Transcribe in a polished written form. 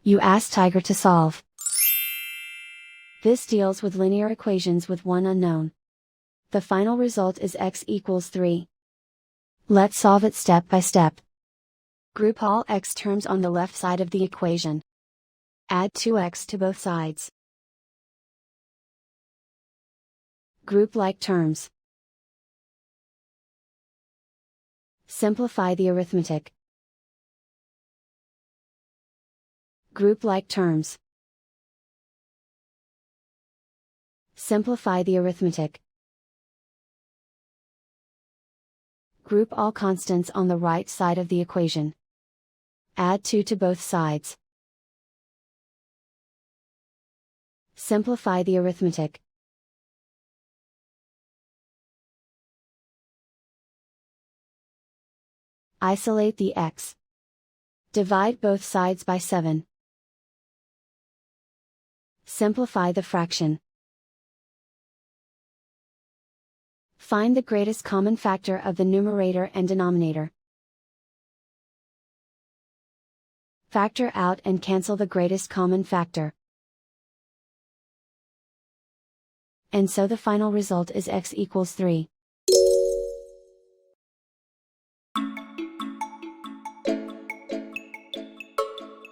You ask Tiger to solve. This deals with linear equations with one unknown. The final result is x equals 3. Let's solve it step by step. Group all x terms on the left side of the equation. Add 2x to both sides. Group like terms. Simplify the arithmetic. Group like terms. Simplify the arithmetic. Group all constants on the right side of the equation. Add 2 to both sides. Simplify the arithmetic. Isolate the x. Divide both sides by 7. Simplify the fraction. Find the greatest common factor of the numerator and denominator. Factor out and cancel the greatest common factor. And so the final result is x equals 3.